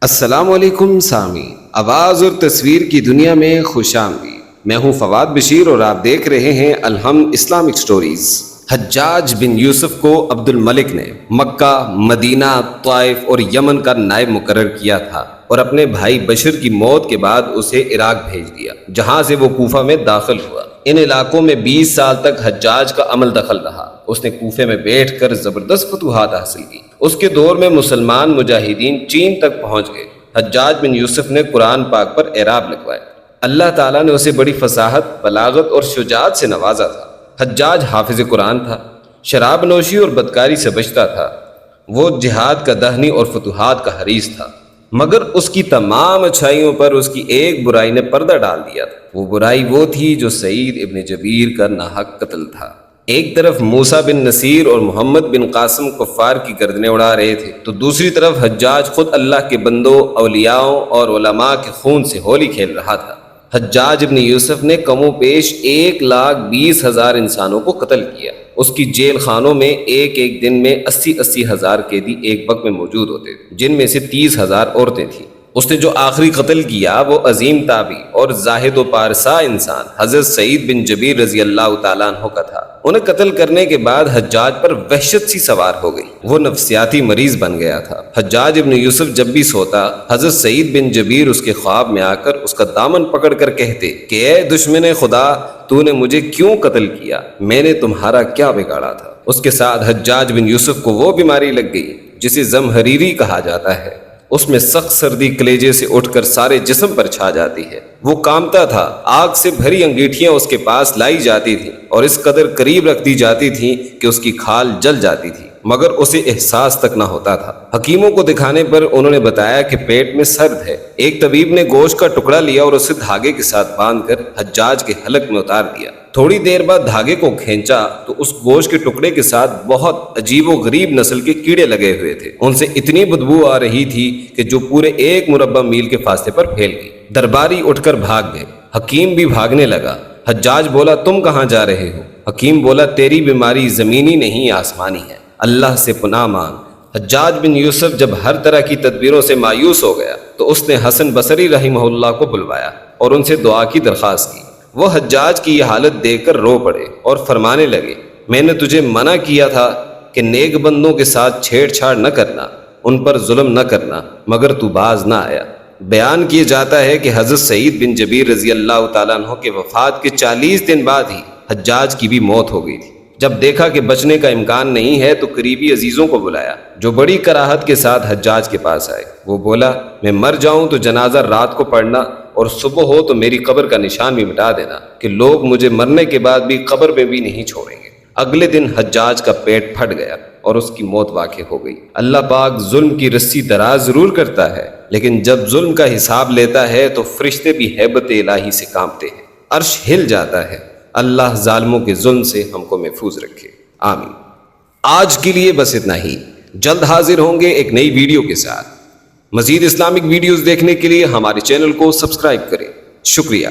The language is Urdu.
السلام علیکم سامی، آواز اور تصویر کی دنیا میں خوش آمدید۔ میں ہوں فواد بشیر اور آپ دیکھ رہے ہیں الحمد اسلامک سٹوریز۔ حجاج بن یوسف کو عبد الملک نے مکہ، مدینہ، طائف اور یمن کا نائب مقرر کیا تھا اور اپنے بھائی بشر کی موت کے بعد اسے عراق بھیج دیا، جہاں سے وہ کوفہ میں داخل ہوا۔ ان علاقوں میں 20 سال تک حجاج کا عمل دخل رہا۔ اس نے کوفے میں بیٹھ کر زبردست فتوحات حاصل کی۔ اس کے دور میں مسلمان مجاہدین چین تک پہنچ گئے۔ حجاج بن یوسف نے قرآن پاک پر اعراب لگوائے۔ اللہ تعالیٰ نے اسے بڑی فصاحت، بلاغت اور شجاعت سے نوازا تھا۔ حجاج حافظ قرآن تھا، شراب نوشی اور بدکاری سے بچتا تھا۔ وہ جہاد کا دہنی اور فتوحات کا حریص تھا، مگر اس کی تمام اچھائیوں پر اس کی ایک برائی نے پردہ ڈال دیا تھا۔ وہ برائی وہ تھی جو سعید ابن جبیر کا ناحق قتل تھا۔ ایک طرف موسیٰ بن نصیر اور محمد بن قاسم کفار کی گردنیں اڑا رہے تھے، تو دوسری طرف حجاج خود اللہ کے بندوں، اولیاءوں اور علماء کے خون سے ہولی کھیل رہا تھا۔ حجاج ابن یوسف نے کم و بیش 1,20,000 انسانوں کو قتل کیا۔ اس کی جیل خانوں میں ایک ایک دن میں 80,000 ہزار قیدی ایک وقت میں موجود ہوتے تھے، جن میں سے 30,000 عورتیں تھیں۔ اس نے جو آخری قتل کیا وہ عظیم تابعی اور زاہد و پارسا انسان حضرت سعید بن جبیر رضی اللہ تعالیٰ عنہ کا تھا۔ انہیں قتل کرنے کے بعد حجاج پر وحشت سی سوار ہو گئی۔ وہ نفسیاتی مریض بن گیا تھا۔ حجاج ابن یوسف جب بھی سوتا، حضرت سعید بن جبیر اس کے خواب میں آ کر اس کا دامن پکڑ کر کہتے کہ اے دشمن خدا، تو نے مجھے کیوں قتل کیا؟ میں نے تمہارا کیا بگاڑا تھا؟ اس کے ساتھ حجاج بن یوسف کو وہ بیماری لگ گئی جسے زمہریری کہا جاتا ہے۔ اس میں سخت سردی کلیجے سے اٹھ کر سارے جسم پر چھا جاتی ہے۔ وہ کامتا تھا، آگ سے بھری انگیٹھیاں اس کے پاس لائی جاتی تھیں اور اس قدر قریب رکھ دی جاتی تھیں کہ اس کی کھال جل جاتی تھی، مگر اسے احساس تک نہ ہوتا تھا۔ حکیموں کو دکھانے پر انہوں نے بتایا کہ پیٹ میں سرد ہے۔ ایک طبیب نے گوشت کا ٹکڑا لیا اور اسے دھاگے کے ساتھ باندھ کر حجاج کے حلق میں اتار دیا۔ تھوڑی دیر بعد دھاگے کو کھینچا تو اس گوشت کے ٹکڑے کے ساتھ بہت عجیب و غریب نسل کے کیڑے لگے ہوئے تھے۔ ان سے اتنی بدبو آ رہی تھی کہ جو پورے 1 مربع میل کے فاصلے پر پھیل گئی۔ درباری اٹھ کر بھاگ گئے۔ حکیم بھی بھاگنے لگا۔ حجاج بولا، تم کہاں جا رہے ہو؟ حکیم بولا، تیری بیماری زمینی نہیں آسمانی ہے، اللہ سے پناہ مانگ۔ حجاج بن یوسف جب ہر طرح کی تدبیروں سے مایوس ہو گیا تو اس نے حسن بصری رحمہ اللہ کو بلوایا اور ان سے دعا کی درخواست کی۔ وہ حجاج کی یہ حالت دیکھ کر رو پڑے اور فرمانے لگے، میں نے تجھے منع کیا تھا کہ نیک بندوں کے ساتھ چھیڑ چھاڑ نہ کرنا، ان پر ظلم نہ کرنا، مگر تو باز نہ آیا۔ بیان کیا جاتا ہے کہ حضرت سعید بن جبیر رضی اللہ تعالیٰ عنہ کے وفات کے 40 دن بعد ہی حجاج کی بھی موت ہو گئی تھی۔ جب دیکھا کہ بچنے کا امکان نہیں ہے تو قریبی عزیزوں کو بلایا، جو بڑی کراہت کے ساتھ حجاج کے پاس آئے۔ وہ بولا، میں مر جاؤں تو جنازہ رات کو پڑھنا اور صبح ہو تو میری قبر کا نشان بھی مٹا دینا، کہ لوگ مجھے مرنے کے بعد بھی قبر میں بھی نہیں چھوڑیں گے۔ اگلے دن حجاج کا پیٹ پھٹ گیا اور اس کی موت واقع ہو گئی۔ اللہ پاک ظلم کی رسی دراز ضرور کرتا ہے، لیکن جب ظلم کا حساب لیتا ہے تو فرشتے بھی ہیبت الہی سے کانپتے ہیں، عرش ہل جاتا ہے۔ اللہ ظالموں کے ظلم سے ہم کو محفوظ رکھے، آمین۔ آج کے لیے بس اتنا ہی، جلد حاضر ہوں گے ایک نئی ویڈیو کے ساتھ۔ مزید اسلامک ویڈیوز دیکھنے کے لیے ہمارے چینل کو سبسکرائب کریں۔ شکریہ۔